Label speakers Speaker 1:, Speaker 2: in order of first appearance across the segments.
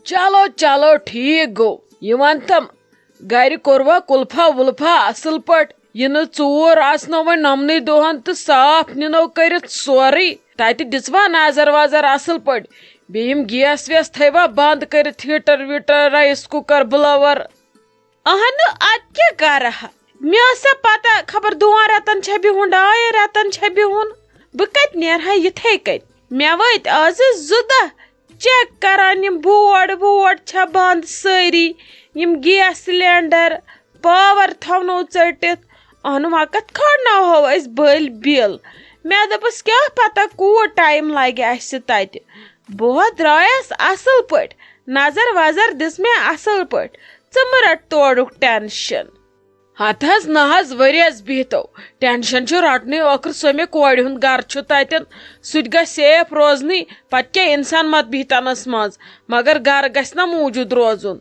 Speaker 1: چلو چلو ٹھیک گو یہ ون تم گر کوروا کلفا ولفا اصل پٹ یہ ژور آسنو و نمنی دہن تو صاف ننو کرت سوری تتہ دژوا نظر وظر اصل پٹ بیم گیس ویس تھوا بند کرت heater waiter rice cooker Bilour
Speaker 2: اہن اد کیا کرہ مے سا پتہ خبر 2 رتن چھ بہن 2 رتن چھ بہن بہ کت نیرہا یتھے کت مے وت آز 2 چیک کران یم بورڈ چھا بند ساری یم گیس سلینڈر پاور تھونو ژٹتھ اہن وقت کھڑناہو اس بل بل مے دپس کیا پتہ کوت ٹائم لگہ اس تتہ بہت درایس اصل پٹ نظر وظر دس میں اصل پٹ ژمرٹ توڑک ٹینشن
Speaker 1: ہت حظ نہ حظ وریس بہتو ٹینشن چھ رٹنے اوکر سمے کورِ ہند گر چھ تتن سہ گھ سیف روزنی پتہ کیا انسان مت بہتنس مز مگر گر گھ نا موجود روزن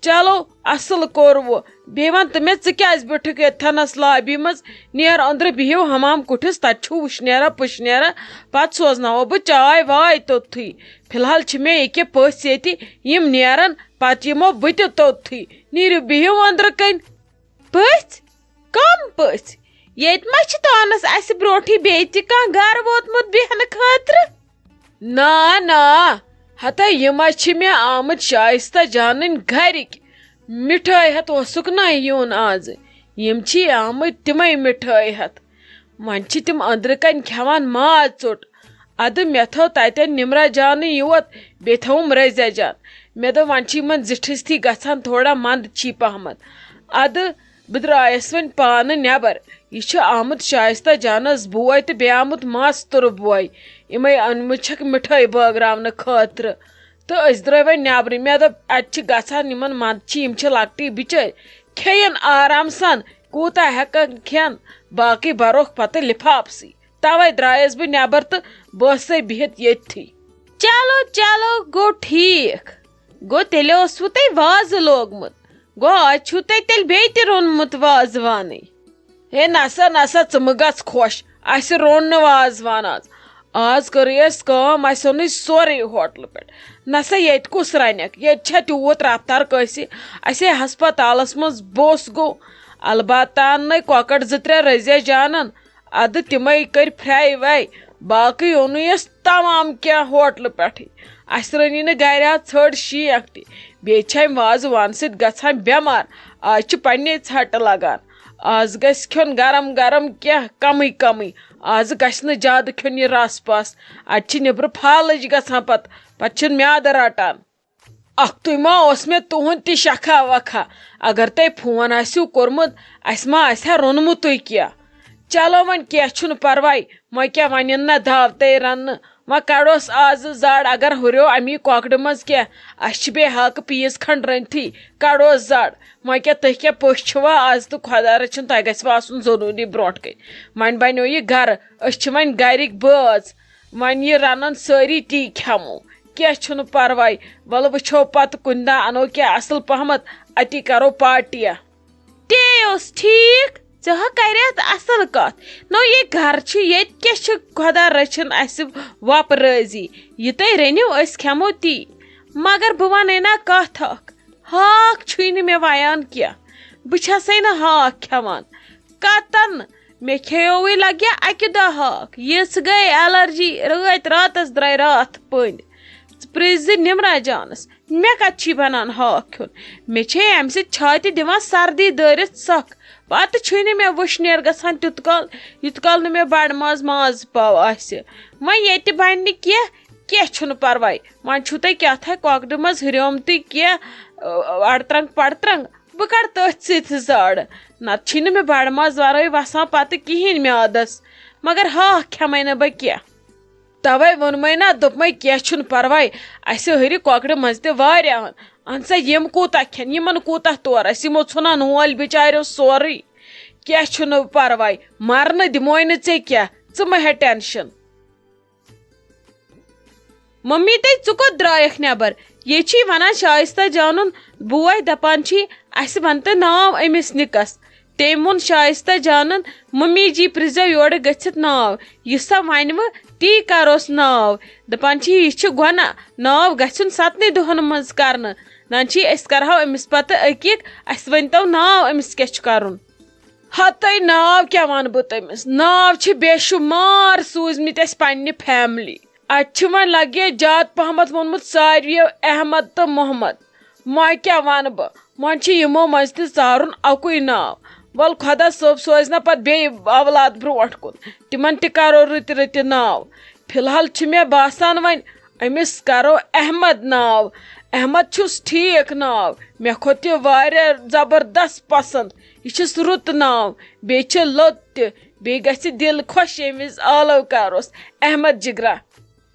Speaker 1: چلو اصل کورو بی ون تو مے ژکیاز بٹھک یتھنس لابی مز نیر اندر بہو حمام کٹھس تت چھ وشنیرا پشنیرا پت سوزناو بہ چائے وائے توتھے فی الحال چھ مے یہ پس یتی یم نیرن پت یمو بہ تہ توتھے نیرو بہو اندر کن
Speaker 2: پس کم پس یت ما چھ تانس اس بروٹھی بیت کان گھر ووتمت بہن خاطر
Speaker 1: نا نا ہتا یم چھ مے آمد شائستہ جانن گھرک مٹھائی ہت اوسک نا یون آز یم چھ آمد تمے مٹھائی ہت ون چھ تم اندر کن کھیوان ماز ژوٹ اد مے تھو تتن نمرا جان یوت be تھوم رزیا John may do one چھ یمن زٹھس تھی گژھان تھوڑا مند چھی پہمت اد بہ درایس ون پان نیبر یہ آمد شائستہ جانس بوے تو بی آمد ماستر بوے یمے انمت چھک مٹھائی بٲگراونہ خاطر تو اس درائے ون نیبر مے دپ ات گژھان یمن مند چھ یم چھ لکٹی بچٲرۍ کھیین آرام سان کوتا ہیکن کھین باقی بروک پتہ لفافسی توے درایس بہ نیبر تو بسے بہت یتھی
Speaker 2: چلو چلو گو ٹھیک گو تیلے اوسوٕ تۄہہِ وازٕ لوگمُت گو آز چھُو تۄہہِ تیٚلہِ بیٚیہِ تہِ روٚنمُت وازوانٕے
Speaker 1: ہے نسا نسا ژٕ مہ گژھ خۄش اسہِ روٚن نہٕ وازوان آز کٔرٕے اَسہِ کٲم اسہِ اوٚنُے سورُے ہوٹلہٕ پٮ۪ٹھ نسا ییٚتہِ کُس رنیٚکھ ییٚتہِ چھا تیوٗت رفتار کٲنٛسہِ اسے ہسپتالس منٛز بوٚس گوٚو البتہ اَننَے کۄکر 2-3 رٔزیا جانن ادٕ تِمے کٔرۍ فرٛاے وراے باقٕے اوٚنُے اَسہِ تمام کینٛہہ ہوٹلہٕ پٮ۪ٹھٕے اسہِ رٔنی نہٕ گرِ آز ژھٔٹ شیٖکھ تہِ بیٚیہِ چھِ امہِ وازوان سۭتۍ گژھان بٮ۪مار آز چھِ پننے ژھٹہٕ لگان آز گژھِ کھیوٚن گرم گرم کینٛہہ کمٕے کمٕے آز گژھِ نہٕ زیادٕ کھیوٚن یہِ رس پس اتہِ چھِ نیبرٕ فالٕج گژھان پتہٕ چھُنہٕ میادٕ رٹان اختُے ما اوس مےٚ تُہُنٛد تہِ شکھا وکھا اگر تۄہہِ فون آسِو کوٚرمُت اسہِ ما آسہِ ہا روٚنمُتٕے کینٛہہ چلو وۄنۍ کینٛہہ چھُنہٕ پرواے وۄنۍ کیٛاہ وۄنۍ یِن نا دعوتے رننہٕ وۄنۍ کڑوس آز زڈ اگر ہُریو امی کۄکرِ منٛز کینٛہہ اسہِ چھِ بیٚیہِ ہاکہٕ پیٖس کھنٛڈ رٔنتھٕے کڑوس زڈ وۄنۍ کیٛاہ تُہۍ کیٛاہ پٔژھۍ چھِوا آز تہٕ خۄدا رٔچھِنۍ تۄہہِ گژھِوٕ آسُن ضروٗری برونٛٹھ کَنۍ وۄنۍ بنیو یہِ گرٕ أسۍ چھِ وۄنۍ گرِکۍ بٲژ وۄنۍ یہِ رنن سٲری تی کھٮ۪مو کینٛہہ چھُنہٕ پرواے ولہٕ وٕچھو پتہٕ کُنہِ دۄہ انو کینٛہہ اصل پہمت اتی کرو پارٹیا
Speaker 2: تے اوس ٹھیک ژٕ ہا کریتھ اصل کتھ نو یہ گھر چھُ ییٚتہِ کیٛاہ چھُ خۄدا رٔچھِنۍ اسہِ وۄپہٕ رٲزی یہِ تُہۍ رٔنِو أسۍ کھٮ۪مو تی مگر بہٕ ونَے نا کتھ اکھ ہاکھ چھُے نہٕ مےٚ ویان کینٛہہ بہٕ چھسے نہٕ ہاکھ کھٮ۪وان کتن مےٚ کھیووٕے لگیا اکہِ دۄہ ہاکھ یِژھ گٔے ایلرجی راتس درٛاے راتھ پٔنٛدۍ ژٕ پرٛژھ زِ نمرا جانس مےٚ کتہِ چھی بنان ہاکھ کھیوٚن مےٚ چھے امہِ سۭتۍ چھاتہِ دِوان سردی دٲرِتھ سکھ پتہٕ چھُے نہٕ مےٚ وُشنیر گژھان تیُت کال یُت کال نہٕ مےٚ بڑٕ ماز پاو آسہِ وۄنۍ ییٚتہِ بنہِ نہٕ کینٛہہ چھُنہٕ پرواے وۄنۍ چھُو تۄہہِ کیٛاہ کۄکرِ منٛز ہُریومتٕے کینٛہہ اڑترنٛگ پڑترنٛگ بہٕ کڑٕ تٔتھۍ سۭتۍ زڈ نتہٕ چھی نہٕ مےٚ بڑٕ ماز ورٲے وسان پتہٕ کہیٖنۍ میادس مگر ہاکھ کھٮ۪مے نہٕ بہٕ کینٛہہ توے ووٚنمے نا دوٚپمے کینٛہہ چھُنہٕ پرواے اسہِ ہُرِ کۄکرِ منٛز تہِ واریاہن اہن سا یِم کوٗتاہ کھٮ۪ن یِمن کوٗتاہ تورٕ یِمو ژھُنان ہول بچاریو سورُے کینٛہہ چھُنہٕ پرواے مرنہٕ دِموے نہٕ ژےٚ کینٛہہ ژٕ مہ ہےٚ ٹینشن ممی تے ژٕ کوٚت درٛایکھ نٮ۪بر یے چھی ونان شائستہ جانُن بوے دپان چھی اسہِ ون تہٕ ناو أمِس نِکس تٔمۍ ووٚن شائستہ جانن ممی جی پرٛژھزیو یورٕ گٔژھِتھ ناو یہِ سا ونوٕ تی کروس ناو دپان چھ یہ چھ گناہ ناو گژھن 7 دۄہن منٛز کرنہٕ دپان چھ أسۍ کرہو أمِس پتہٕ عقیٖق اَسہِ ؤنۍتو ناو أمِس کیٛاہ چھُ کرُن
Speaker 1: ہتے ناو کیٛاہ ونہٕ بہٕ تٔمِس ناو چھِ بے شُمار سوٗزمٕتۍ اَسہِ پننہِ فیملی اتہِ چھُ وۄنۍ لگے زیادٕ پہمتھ ووٚنمُت ساروِیو احمد تہٕ محمد وۄنۍ کیٛاہ ونہٕ بہٕ وۄنۍ چھِ یِمو منٛز تہِ ژارُن اکُے ناو ول خۄدا صٲب سوزِ نہ پتہٕ بیٚیہِ اولاد برونٛٹھ کُن تِمن تہِ کرو رٕتہِ رٕتہِ ناو فی الحال چھُ مےٚ باسان وۄنۍ أمِس کرو احمد ناو احمد چھُس ٹھیٖک ناو مےٚ کھوٚت یہِ واریاہ زبردست پسنٛد یہِ چھُس رُت ناو بیٚیہِ چھِ لوٚت تہِ بیٚیہِ گژھِ دل خۄش ییٚمہِ وِزِ آلو کروس احمد جگرا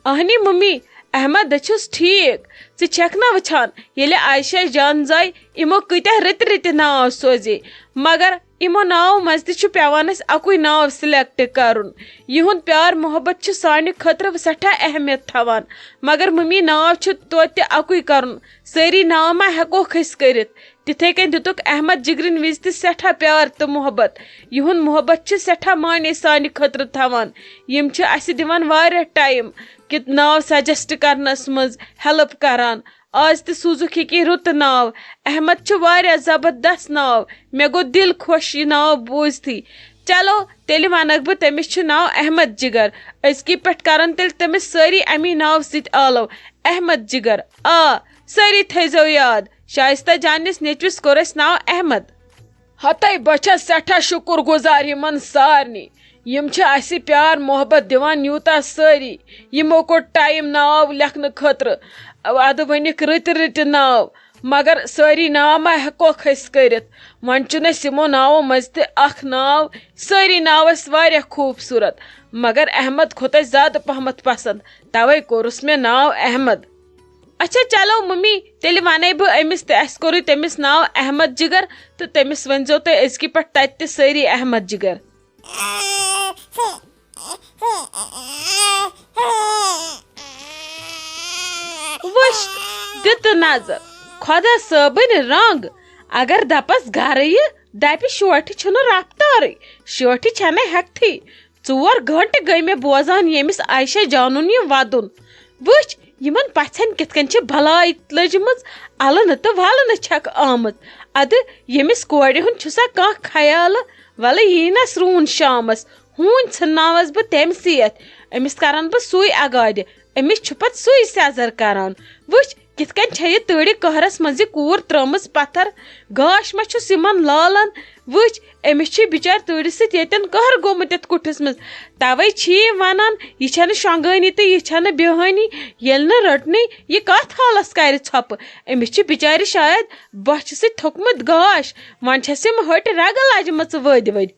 Speaker 2: اہنی ممی احمد چھُس ٹھیٖک ژٕ چھکھ نا وٕچھان ییٚلہِ عایشہ جان زاے یِمو کۭتیاہ رٕتۍ رٕتۍ ناو سوزے مگر یِمو ناوو منٛز تہِ چھُ پیوان اَسہِ اکُے ناو سِلیکٹ کرُن یِہُنٛد پیار محبت چھُ سانہِ خٲطرٕ سٮ۪ٹھاہ اہمیت تھاوان مگر ممی ناو چھُ توتہِ اکُے کرُن سٲری ناو ما ہٮ۪کوکھ أسۍ کٔرِتھ تِتھے کٔنۍ دِتُکھ احمد جگرٕنۍ وِزِ تہِ سٮ۪ٹھاہ پیار تہٕ محبت یِہُنٛد محبت چھُ سٮ۪ٹھاہ معنے سانہِ خٲطرٕ تھاوان یِم چھِ اَسہِ دِوان واریاہ ٹایم کہِ ناو سجسٹ کرنس منٛز ہیلپ کران آز تہِ سوٗزُکھ ییٚکیٛاہ رُت ناو احمد چھُ واریاہ زبردست ناو مےٚ گوٚو دل خۄش یہِ ناو بوٗزتھٕے چلو تیٚلہِ ونکھ بہٕ تٔمِس چھُ ناو احمد جگر أزکی پٮ۪ٹھ کرن تیٚلہِ تٔمِس سٲری امی ناو سۭتۍ آلو احمد جگر آ سٲری تھٲیزیو یاد شائستہ جانِس نیچوِس کوٚر اَسہِ ناو احمد
Speaker 1: ہتے بہٕ چھس سٮ۪ٹھاہ شُکر گُزار یِمن سارنٕے یِم چھِ اَسہِ پیار محبت دِوان یوٗتاہ سٲری یِمو کوٚڑ ٹایم ناو لیکھنہٕ خٲطرٕ ادٕ ؤنِکھ رٕتۍ رٕتہِ ناو مگر سٲری ناو ما ہٮ۪کوکھ أسۍ کٔرِتھ وۄنۍ چھُنہٕ اَسہِ یِمو ناوو منٛز تہِ اکھ ناو سٲری ناو ٲسۍ واریاہ خوٗبصوٗرت مگر احمد کھوٚت اَسہِ زیادٕ پہمتھ پسنٛد توے کوٚرُس مےٚ ناو احمد
Speaker 2: اچھا چلو ممی تیٚلہِ ونے بہٕ أمِس تہِ اَسہِ کوٚرُے تٔمِس ناو احمد جگر تہٕ تٔمِس ؤنۍزیو تُہۍ أزکہِ پٮ۪ٹھ تتہِ تہِ سٲری احمد جگر وٕچھ دِتہٕ نظر خۄدا صٲبٕنۍ رنٛگ اگر دپس گرٕ یہِ دپہِ شوٹھِ چھُنہٕ رفتارٕے شوٹھِ چھنہٕ ہٮ۪کتھٕے 4 گٲنٛٹہٕ گٔے مےٚ بوزان ییٚمِس عایشہ جانُن یہِ ودُن وٕچھ یِمن پژھٮ۪ن کِتھ کٔنۍ چھِ بلاے لٔجمٕژ الہٕ تہٕ ولہٕ چھکھ آمٕژ ادٕ ییٚمِس کورِ ہُنٛد چھُسا کانٛہہ خیالہٕ ولہٕ ییٖنس روٗن شامس ہوٗنۍ ژھٕنناوس بہٕ تٔمسٕے یتھ أمِس کرن بہٕ سُے اگادِ أمِس چھُ پتہٕ سُے سیزر کران وٕچھ کِتھ کٔنۍ چھےٚ یہِ تۭرِ قہرس منٛز یہِ کوٗر ترٲمٕژ پتھر گاش ما چھُس یِمن لالان وٕچھ أمِس چھِ بِچارِ تۭرِ سۭتۍ ییٚتٮ۪ن قہر گوٚمُت یتھ کُٹھِس منٛز توے چھِ یہِ ونان یہِ چھنہٕ شۄنٛگٲنی تہٕ یہِ چھنہٕ بیہٲنی ییٚلہِ نہٕ رٔٹنٕے یہِ کتھ حالس کرِ ژھۄپہٕ أمِس چھِ بِچارِ شاید بۄچھِ سۭتۍ تھوٚکمُت گاش وۄنۍ چھس یِم ۂٹۍ رگہٕ لجمژٕ ؤدۍ ؤدۍ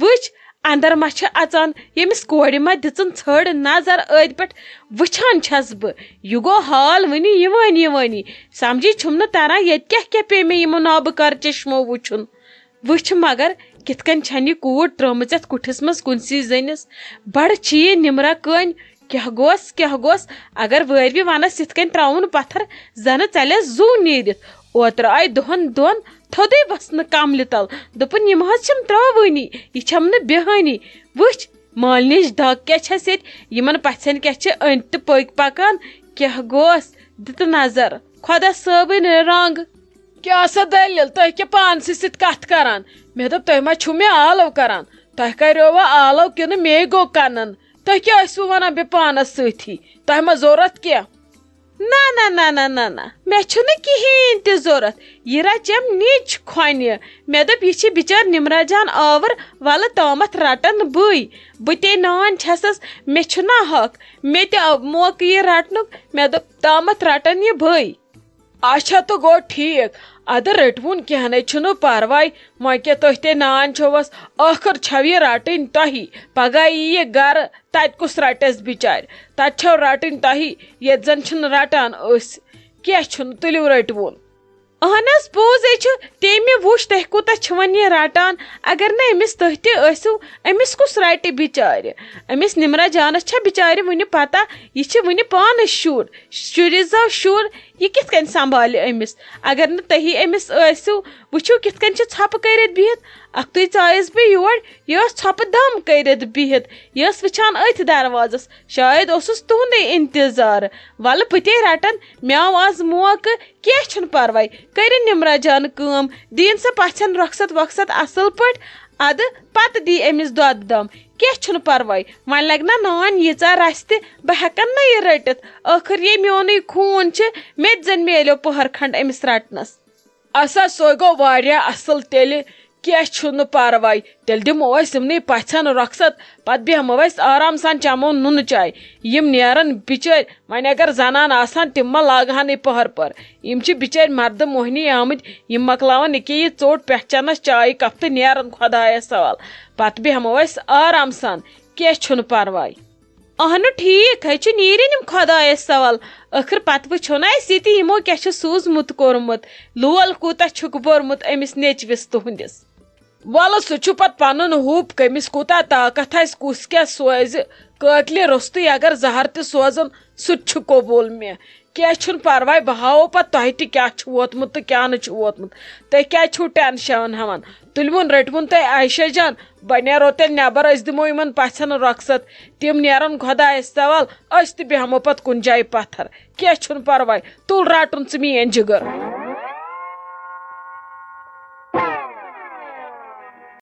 Speaker 2: وٕچھ اندر ما چھِ اژان ییٚمِس کورِ ما دِژٕن ژھٔڑ نظر ٲدۍ پٮ۪ٹھ وٕچھان چھس بہٕ یہِ گوٚو حال وٕنہِ یِوٲنی یِوٲنی سمجھی چھُم نہٕ تران ییٚتہِ کیٛاہ پیٚیہِ مےٚ یِمو نابہٕ کار چشمو وٕچھُن وٕچھ مگر کِتھ کٔنۍ چھنہٕ یہِ کوٗر ترٲمٕژ یتھ کُٹھِس منٛز کُنسٕے زٔنِس بڑٕ چھِ یہِ نِمرا کٲنۍ کیٛاہ گوٚس اگر وٲروِ ونس یِتھ کٔنۍ تراوُن پتھر زنہٕ ژلٮ۪س زُو نیٖرِتھ اوترٕ آیہِ دۄن تھوٚدُے وسنہٕ کملہِ تل دوٚپُن یِم حظ چھِم ترٛاوٲنی یہِ چھم نہٕ بیہٲنی وٕچھ مالنِچ دگ کیٛاہ چھس ییٚتہِ یِمن پژھٮ۪ن کیٛاہ چھِ أنٛدۍ تہٕ پٔکۍ پکان کیٛاہ گوس دِتہٕ نظر خۄدا صٲبٕنۍ رنٛگ
Speaker 1: کیٛاہ سا دٔلیٖل تُہۍ کیٛاہ پانسٕے سۭتۍ کتھ کران مےٚ دوٚپ تُہۍ ما چھِو مےٚ آلو کران تۄہہِ کریوا آلو کِنہٕ مے گوٚو کنن تُہۍ کیٛاہ ٲسوٕ ونان بیٚیہِ پانس سۭتی تۄہہِ ما ضروٗرت کینٛہہ
Speaker 2: نہ مےٚ چھُنہٕ کِہیٖنۍ تہِ ضوٚرتھ یہِ رچٮ۪م نِچ کھۄنہِ مےٚ دوٚپ یہِ چھِ بِچٲر نِمرا جان آوٕر ولہٕ تامتھ رٹن بہٕ تے نان چھسس مےٚ چھُنا حق مےٚ تہِ موقعہٕ یہِ رٹنُک مےٚ دوٚپ تامتھ رٹن یہِ بٕے
Speaker 1: اچھا تہٕ گوٚو ٹھیٖک ادٕ رٔٹوُن کینٛہہ نَے چھُنہٕ پرواے وۄنۍ کیٛاہ تُہۍ تے نان چھوس ٲخٕر چھو یہِ رٹٕنۍ تۄہی پگاہ یی یہِ گرٕ تتہِ کُس رٹٮ۪س بِچارِ تتہِ چھو رٹٕنۍ تۄہی ییٚتہِ زن چھِنہٕ رٹان أسۍ کینٛہہ چھُنہٕ تُلِو رٔٹوُن
Speaker 2: اہن حظ پوٚزے چھُ تٔمۍ وُچھ تُہۍ کوٗتاہ چھِ وۄنۍ یہِ رٹان اگر نہٕ أمِس تُہۍ تہِ ٲسِو أمِس کُس رٹہِ بِچارِ أمِس نِمرا جانس چھا بِچارِ وُنہِ پتہ یہِ چھِ وُنہِ پانس شُرِس زاو شُر یہِ کِتھ کٔنۍ سنبھالہِ أمِس اگر نہٕ تُہی أمِس ٲسِو وٕچھِو کِتھ کٔنۍ چھِ ژھۄپہٕ کٔرِتھ بِہِتھ اکھتُے ژایس بہٕ یور یہِ ٲس ژھۄپہٕ دم کٔرِتھ بِہِتھ یہِ ٲس وٕچھان أتھۍ دروازس شاید اوسُس تُہُنٛدُے اِنتظار وَلہٕ بہٕ تے رَٹن مےٚ آو آز موقعہٕ کینٛہہ چھُنہٕ پرواے کٔرِن نِمرا جان کٲم دِیِن سا پژھٮ۪ن رۄخصت وۄخصت اَصٕل پٲٹھۍ اَدٕ پتہٕ دی أمِس دۄدٕ دم کینٛہہ چھُنہٕ پرواے وۄنۍ لگہِ نا نانۍ ییٖژاہ رَژھِ تہِ بہٕ ہٮ۪کن نہ یہِ رٔٹِتھ ٲخٕر یے میونُے خوٗن چھِ مےٚ تہِ زن میلیو پٔہر کھنٛڈ أمِس رٹنس
Speaker 1: اسا سۄے گوٚو واریاہ اصل تیٚلہِ کینٛہہ چھُنہٕ پرواے تیٚلہِ دِمو أسۍ یِمنٕے پژھٮ۪ن رۄخصت پتہٕ بیٚہمو أسۍ آرام سان چٮ۪مو نُنہٕ چاے یِم نیرن بِچٲرۍ وۄنۍ اگر زنان آسان تِم ما لاگہٕ ہن پٔہر پٔہر یِم چھِ بِچٲرۍ مردٕ موہنی آمٕتۍ یِم مۄکلاون ییٚکیٛاہ یہِ ژوٚٹ پٮ۪ٹھ چٮ۪نس چایہِ کپ تہٕ نیرن خۄدایس حوال پتہٕ بیٚہمو أسۍ آرام سان کینٛہہ چھُنہٕ پرواے
Speaker 2: اہنُ ٹھیٖک ہے چھُ نیٖرِن یِم خۄدایس سوال ٲخٕر پتہٕ وٕچھو نا أسۍ ییٚتہِ یِمو کیٛاہ چھُ سوٗزمُت کوٚرمُت لول کوٗتاہ چھُکھ بوٚرمُت أمِس نیٚچوِس تُہنٛدِس
Speaker 1: وَلہٕ سُہ چھُ پتہٕ پنُن ہوٗپ کٔمِس کوٗتاہ طاقت آسہِ کُس کیٛاہ سوزِ قٲتلہِ روٚستُے اگر زہر تہِ سوزن سُہ تہِ چھُ قبوٗل مےٚ کینٛہہ چھُنہٕ پرواے بہٕ ہاوو پتہٕ تۄہہِ تہِ کیٛاہ چھُ ووتمُت تہٕ کیٛاہ نہٕ چھُ ووتمُت تُہۍ کیٛازِ چھُو ٹٮ۪نشن ہٮ۪وان تُلوُن رٔٹوُن تۄہہِ عایشہ جان بہٕ نیرو تیٚلہِ نٮ۪بر أسۍ دِمو یِمن پژھٮ۪ن رۄخصت تِم نیرن خۄدایس سوال أسۍ تہِ بیٚہمو پتہٕ کُنہِ جایہِ پتھر کینٛہہ چھُنہٕ پرواے تُل رٹُن ژٕ میٲنۍ جِگر